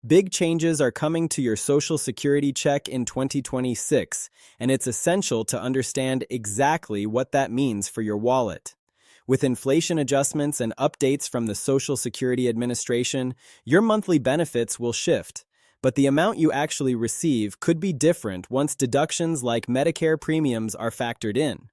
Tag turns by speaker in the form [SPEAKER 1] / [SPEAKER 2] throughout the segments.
[SPEAKER 1] Big changes are coming to your Social Security check in 2026, and it's essential to understand exactly what that means for your wallet. With inflation adjustments and updates from the Social Security Administration, your monthly benefits will shift, but the amount you actually receive could be different once deductions like Medicare premiums are factored in.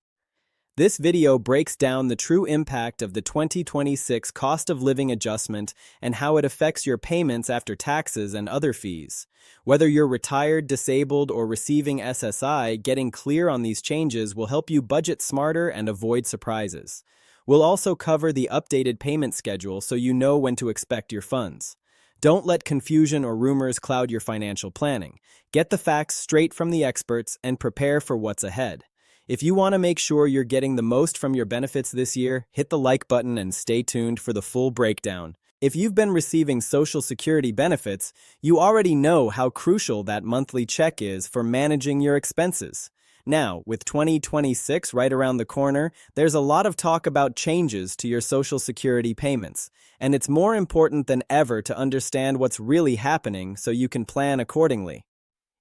[SPEAKER 1] This video breaks down the true impact of the 2026 cost of living adjustment and how it affects your payments after taxes and other fees. Whether you're retired, disabled, or receiving SSI, getting clear on these changes will help you budget smarter and avoid surprises. We'll also cover the updated payment schedule so you know when to expect your funds. Don't let confusion or rumors cloud your financial planning. Get the facts straight from the experts and prepare for what's ahead. If you want to make sure you're getting the most from your benefits this year, hit the like button and stay tuned for the full breakdown. If you've been receiving Social Security benefits, you already know how crucial that monthly check is for managing your expenses. Now, with 2026 right around the corner, there's a lot of talk about changes to your Social Security payments, and it's more important than ever to understand what's really happening so you can plan accordingly.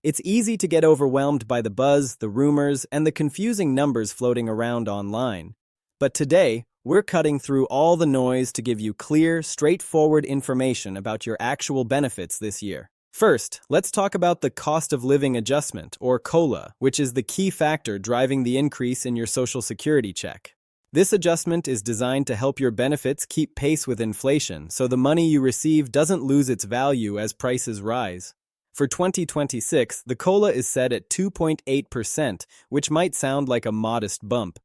[SPEAKER 1] It's easy to get overwhelmed by the buzz, the rumors, and the confusing numbers floating around online. But today, we're cutting through all the noise to give you clear, straightforward information about your actual benefits this year. First, let's talk about the cost of living adjustment, or COLA, which is the key factor driving the increase in your Social Security check. This adjustment is designed to help your benefits keep pace with inflation, so the money you receive doesn't lose its value as prices rise. For 2026, the COLA is set at 2.8%, which might sound like a modest bump.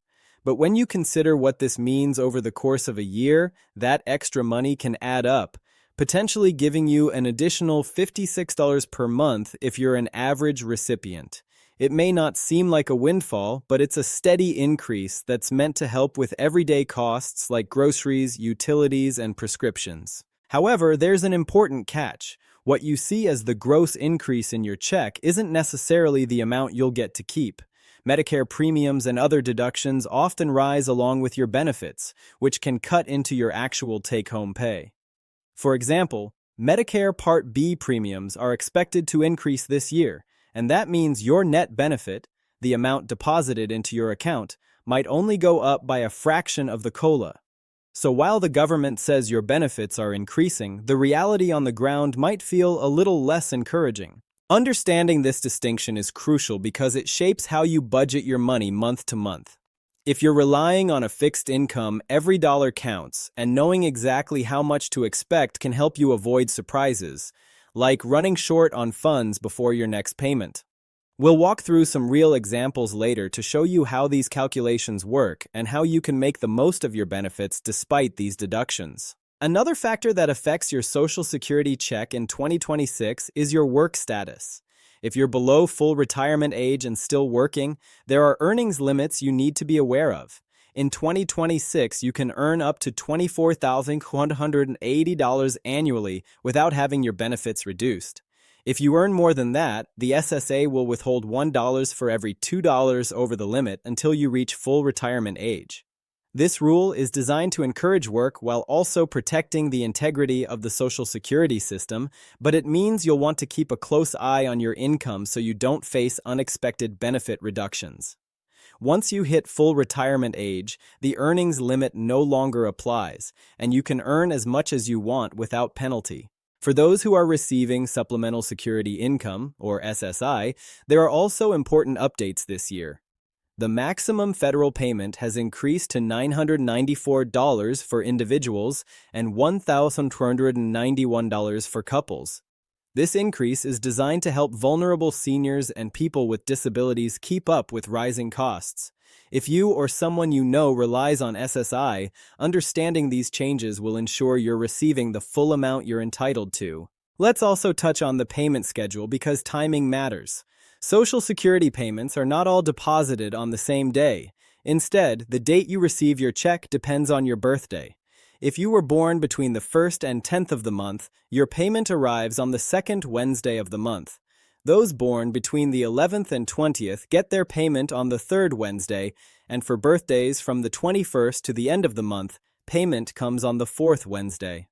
[SPEAKER 1] But when you consider what this means over the course of a year, that extra money can add up, potentially giving you an additional $56 per month if you're an average recipient. It may not seem like a windfall, but it's a steady increase that's meant to help with everyday costs like groceries, utilities, and prescriptions. However, there's an important catch. What you see as the gross increase in your check isn't necessarily the amount you'll get to keep. Medicare premiums and other deductions often rise along with your benefits, which can cut into your actual take-home pay. For example, Medicare Part B premiums are expected to increase this year, and that means your net benefit, the amount deposited into your account, might only go up by a fraction of the COLA. So while the government says your benefits are increasing, the reality on the ground might feel a little less encouraging. Understanding this distinction is crucial because it shapes how you budget your money month to month. If you're relying on a fixed income, every dollar counts, and knowing exactly how much to expect can help you avoid surprises, like running short on funds before your next payment. We'll walk through some real examples later to show you how these calculations work and how you can make the most of your benefits despite these deductions. Another factor that affects your Social Security check in 2026 is your work status. If you're below full retirement age and still working, there are earnings limits you need to be aware of. In 2026, you can earn up to $24,180 annually without having your benefits reduced. If you earn more than that, the SSA will withhold $1 for every $2 over the limit until you reach full retirement age. This rule is designed to encourage work while also protecting the integrity of the Social Security system, but it means you'll want to keep a close eye on your income so you don't face unexpected benefit reductions. Once you hit full retirement age, the earnings limit no longer applies, and you can earn as much as you want without penalty. For those who are receiving Supplemental Security Income, or SSI, there are also important updates this year. The maximum federal payment has increased to $994 for individuals and $1,291 for couples. This increase is designed to help vulnerable seniors and people with disabilities keep up with rising costs. If you or someone you know relies on SSI, understanding these changes will ensure you're receiving the full amount you're entitled to. Let's also touch on the payment schedule because timing matters. Social Security payments are not all deposited on the same day. Instead, the date you receive your check depends on your birthday. If you were born between the 1st and 10th of the month, your payment arrives on the 2nd Wednesday of the month. Those born between the 11th and 20th get their payment on the 3rd Wednesday, and for birthdays from the 21st to the end of the month, payment comes on the 4th Wednesday.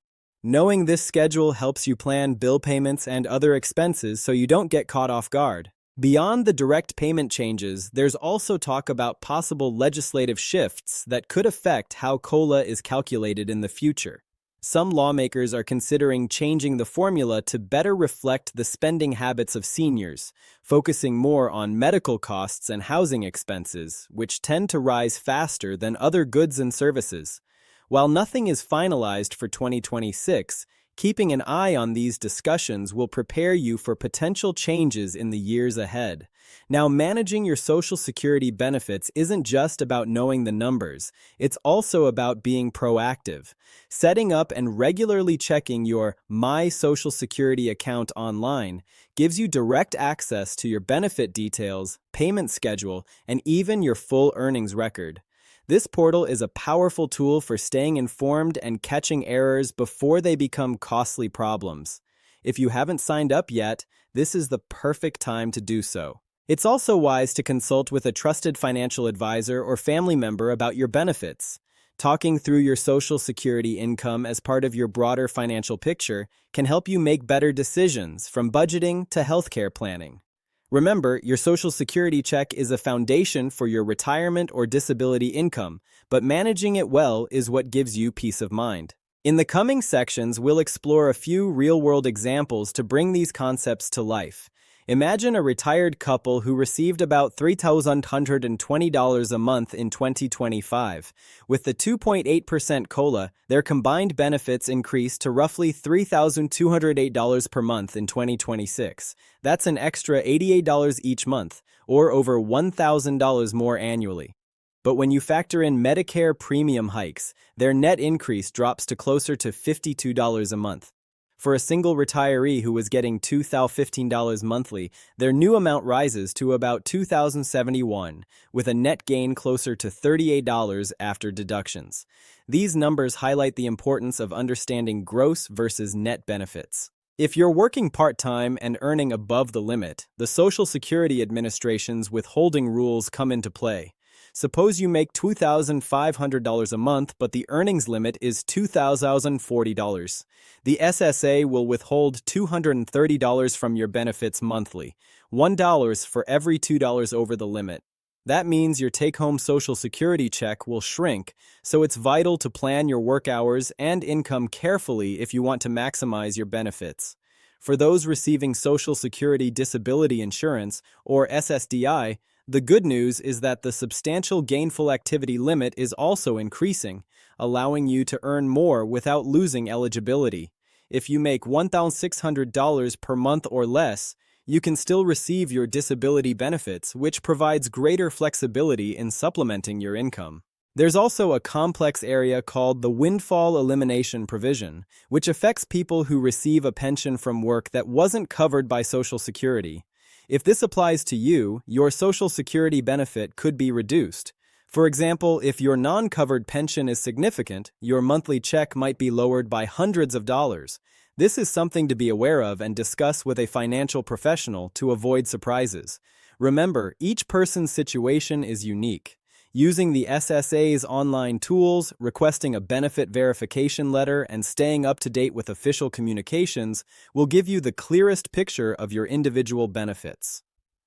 [SPEAKER 1] Knowing this schedule helps you plan bill payments and other expenses so you don't get caught off guard. Beyond the direct payment changes, there's also talk about possible legislative shifts that could affect how COLA is calculated in the future. Some lawmakers are considering changing the formula to better reflect the spending habits of seniors, focusing more on medical costs and housing expenses, which tend to rise faster than other goods and services. While nothing is finalized for 2026, keeping an eye on these discussions will prepare you for potential changes in the years ahead. Now, managing your Social Security benefits isn't just about knowing the numbers, it's also about being proactive. Setting up and regularly checking your My Social Security account online gives you direct access to your benefit details, payment schedule, and even your full earnings record. This portal is a powerful tool for staying informed and catching errors before they become costly problems. If you haven't signed up yet, this is the perfect time to do so. It's also wise to consult with a trusted financial advisor or family member about your benefits. Talking through your Social Security income as part of your broader financial picture can help you make better decisions, from budgeting to healthcare planning. Remember, your Social Security check is a foundation for your retirement or disability income, but managing it well is what gives you peace of mind. In the coming sections, we'll explore a few real-world examples to bring these concepts to life. Imagine a retired couple who received about $3,120 a month in 2025. With the 2.8% COLA, their combined benefits increased to roughly $3,208 per month in 2026. That's an extra $88 each month, or over $1,000 more annually. But when you factor in Medicare premium hikes, their net increase drops to closer to $52 a month. For a single retiree who was getting $2,015 monthly, their new amount rises to about $2,071, with a net gain closer to $38 after deductions. These numbers highlight the importance of understanding gross versus net benefits. If you're working part-time and earning above the limit, the Social Security Administration's withholding rules come into play. Suppose you make $2,500 a month, but the earnings limit is $2,040. The SSA will withhold $230 from your benefits monthly, $1 for every $2 over the limit. That means your take-home Social Security check will shrink, so it's vital to plan your work hours and income carefully if you want to maximize your benefits. For those receiving Social Security Disability Insurance, or SSDI, the good news is that the substantial gainful activity limit is also increasing, allowing you to earn more without losing eligibility. If you make $1,600 per month or less, you can still receive your disability benefits, which provides greater flexibility in supplementing your income. There's also a complex area called the windfall elimination provision, which affects people who receive a pension from work that wasn't covered by Social Security. If this applies to you, your Social Security benefit could be reduced. For example, if your non-covered pension is significant, your monthly check might be lowered by hundreds of dollars. This is something to be aware of and discuss with a financial professional to avoid surprises. Remember, each person's situation is unique. Using the SSA's online tools, requesting a benefit verification letter, and staying up to date with official communications will give you the clearest picture of your individual benefits.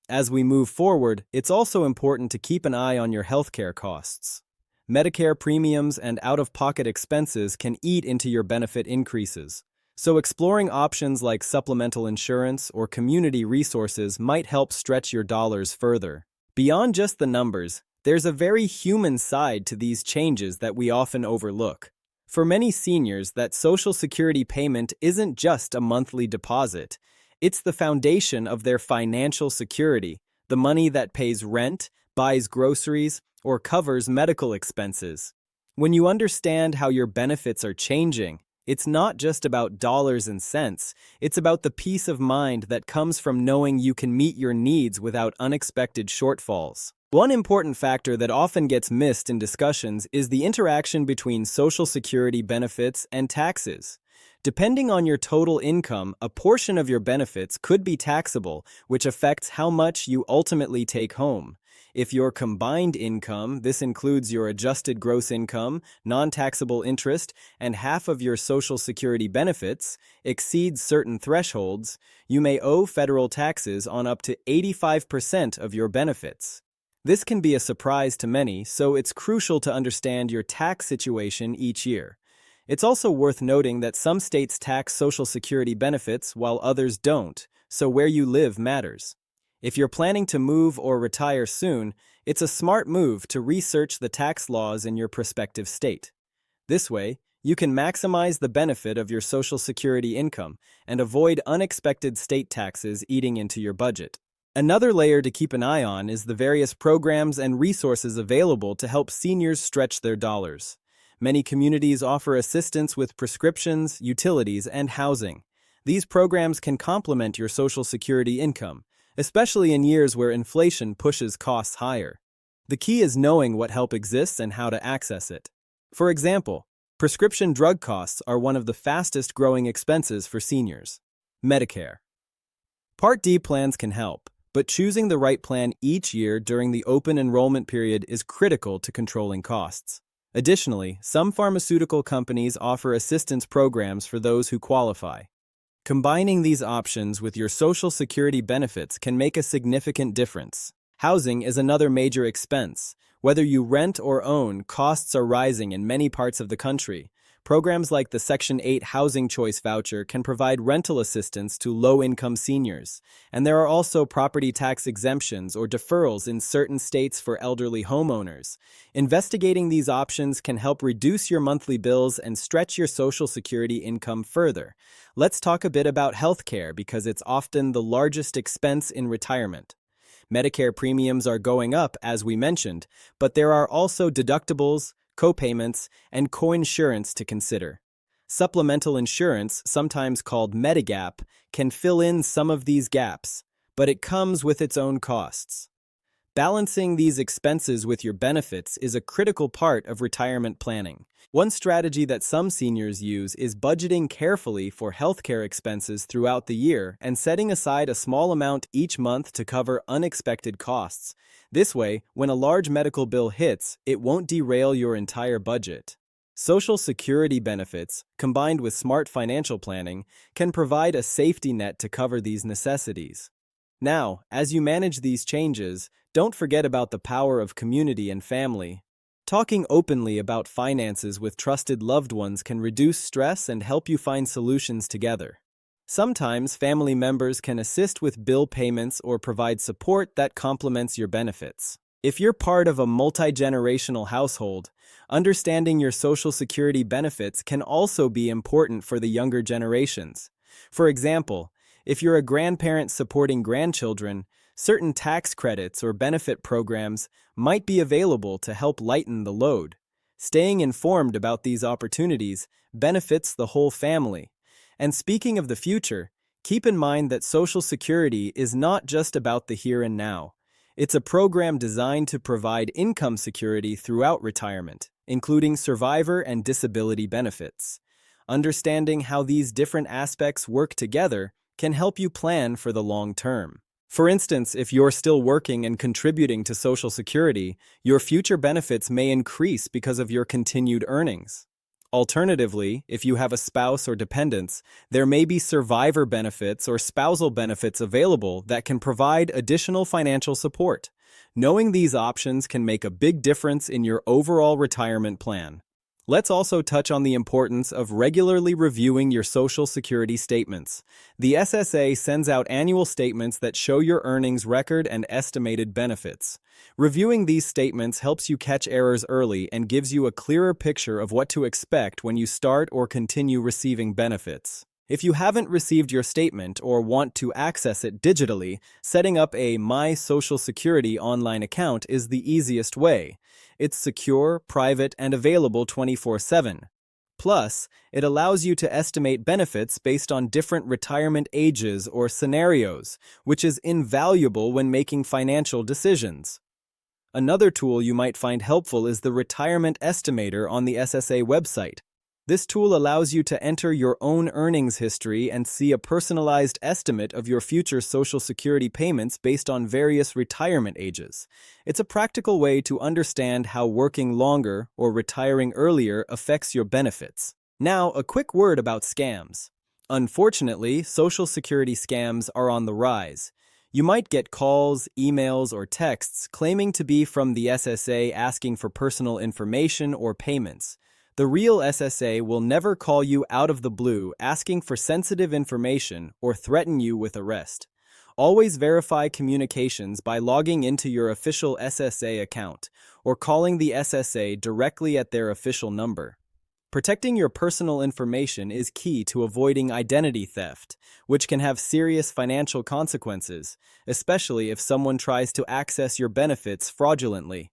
[SPEAKER 1] As we move forward, it's also important to keep an eye on your healthcare costs. Medicare premiums and out-of-pocket expenses can eat into your benefit increases, so exploring options like supplemental insurance or community resources might help stretch your dollars further. Beyond just the numbers, there's a very human side to these changes that we often overlook. For many seniors, that Social Security payment isn't just a monthly deposit. It's the foundation of their financial security, the money that pays rent, buys groceries, or covers medical expenses. When you understand how your benefits are changing, it's not just about dollars and cents, it's about the peace of mind that comes from knowing you can meet your needs without unexpected shortfalls. One important factor that often gets missed in discussions is the interaction between Social Security benefits and taxes. Depending on your total income, a portion of your benefits could be taxable, which affects how much you ultimately take home. If your combined income, this includes your adjusted gross income, non-taxable interest, and half of your Social Security benefits, exceeds certain thresholds, you may owe federal taxes on up to 85% of your benefits. This can be a surprise to many, so it's crucial to understand your tax situation each year. It's also worth noting that some states tax Social Security benefits while others don't, so where you live matters. If you're planning to move or retire soon, it's a smart move to research the tax laws in your prospective state. This way, you can maximize the benefit of your Social Security income and avoid unexpected state taxes eating into your budget. Another layer to keep an eye on is the various programs and resources available to help seniors stretch their dollars. Many communities offer assistance with prescriptions, utilities, and housing. These programs can complement your Social Security income, especially in years where inflation pushes costs higher. The key is knowing what help exists and how to access it. For example, prescription drug costs are one of the fastest growing expenses for seniors. Medicare. Part D plans can help, but choosing the right plan each year during the open enrollment period is critical to controlling costs. Additionally, some pharmaceutical companies offer assistance programs for those who qualify. Combining these options with your Social Security benefits can make a significant difference. Housing is another major expense. Whether you rent or own, costs are rising in many parts of the country. Programs like the Section 8 Housing Choice Voucher can provide rental assistance to low-income seniors. And there are also property tax exemptions or deferrals in certain states for elderly homeowners. Investigating these options can help reduce your monthly bills and stretch your Social Security income further. Let's talk a bit about healthcare because it's often the largest expense in retirement. Medicare premiums are going up, as we mentioned, but there are also deductibles, co-payments, and co-insurance to consider. Supplemental insurance, sometimes called Medigap, can fill in some of these gaps, but it comes with its own costs. Balancing these expenses with your benefits is a critical part of retirement planning. One strategy that some seniors use is budgeting carefully for healthcare expenses throughout the year and setting aside a small amount each month to cover unexpected costs. This way, when a large medical bill hits, it won't derail your entire budget. Social Security benefits, combined with smart financial planning, can provide a safety net to cover these necessities. Now, as you manage these changes, don't forget about the power of community and family. Talking openly about finances with trusted loved ones can reduce stress and help you find solutions together. Sometimes family members can assist with bill payments or provide support that complements your benefits. If you're part of a multi-generational household, understanding your Social Security benefits can also be important for the younger generations. For example, if you're a grandparent supporting grandchildren, certain tax credits or benefit programs might be available to help lighten the load. Staying informed about these opportunities benefits the whole family. And speaking of the future, keep in mind that Social Security is not just about the here and now. It's a program designed to provide income security throughout retirement, including survivor and disability benefits. Understanding how these different aspects work together can help you plan for the long term. For instance, if you're still working and contributing to Social Security, your future benefits may increase because of your continued earnings. Alternatively, if you have a spouse or dependents, there may be survivor benefits or spousal benefits available that can provide additional financial support. Knowing these options can make a big difference in your overall retirement plan. Let's also touch on the importance of regularly reviewing your Social Security statements. The SSA sends out annual statements that show your earnings record and estimated benefits. Reviewing these statements helps you catch errors early and gives you a clearer picture of what to expect when you start or continue receiving benefits. If you haven't received your statement or want to access it digitally, setting up a My Social Security online account is the easiest way. It's secure, private, and available 24/7. Plus, it allows you to estimate benefits based on different retirement ages or scenarios, which is invaluable when making financial decisions. Another tool you might find helpful is the Retirement Estimator on the SSA website. This tool allows you to enter your own earnings history and see a personalized estimate of your future Social Security payments based on various retirement ages. It's a practical way to understand how working longer or retiring earlier affects your benefits. Now, a quick word about scams. Unfortunately, Social Security scams are on the rise. You might get calls, emails, or texts claiming to be from the SSA asking for personal information or payments. The real SSA will never call you out of the blue asking for sensitive information or threaten you with arrest. Always verify communications by logging into your official SSA account or calling the SSA directly at their official number. Protecting your personal information is key to avoiding identity theft, which can have serious financial consequences, especially if someone tries to access your benefits fraudulently.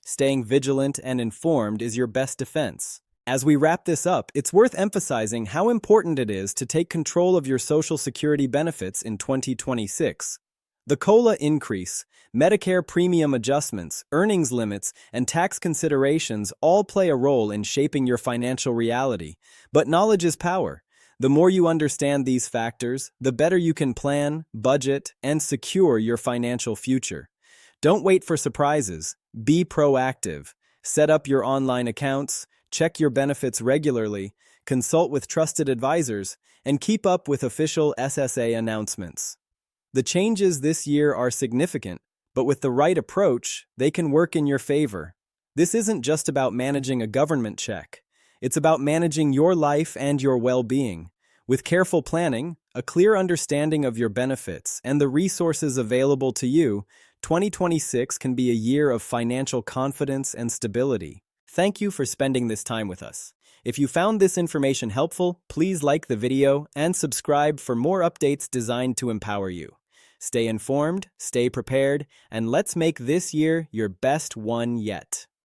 [SPEAKER 1] Staying vigilant and informed is your best defense. As we wrap this up, it's worth emphasizing how important it is to take control of your Social Security benefits in 2026. The COLA increase, Medicare premium adjustments, earnings limits, and tax considerations all play a role in shaping your financial reality. But knowledge is power. The more you understand these factors, the better you can plan, budget, and secure your financial future. Don't wait for surprises. Be proactive. Set up your online accounts, check your benefits regularly, consult with trusted advisors, and keep up with official SSA announcements. The changes this year are significant, but with the right approach, they can work in your favor. This isn't just about managing a government check. It's about managing your life and your well-being. With careful planning, a clear understanding of your benefits, and the resources available to you, 2026 can be a year of financial confidence and stability. Thank you for spending this time with us. If you found this information helpful, please like the video and subscribe for more updates designed to empower you. Stay informed, stay prepared, and let's make this year your best one yet.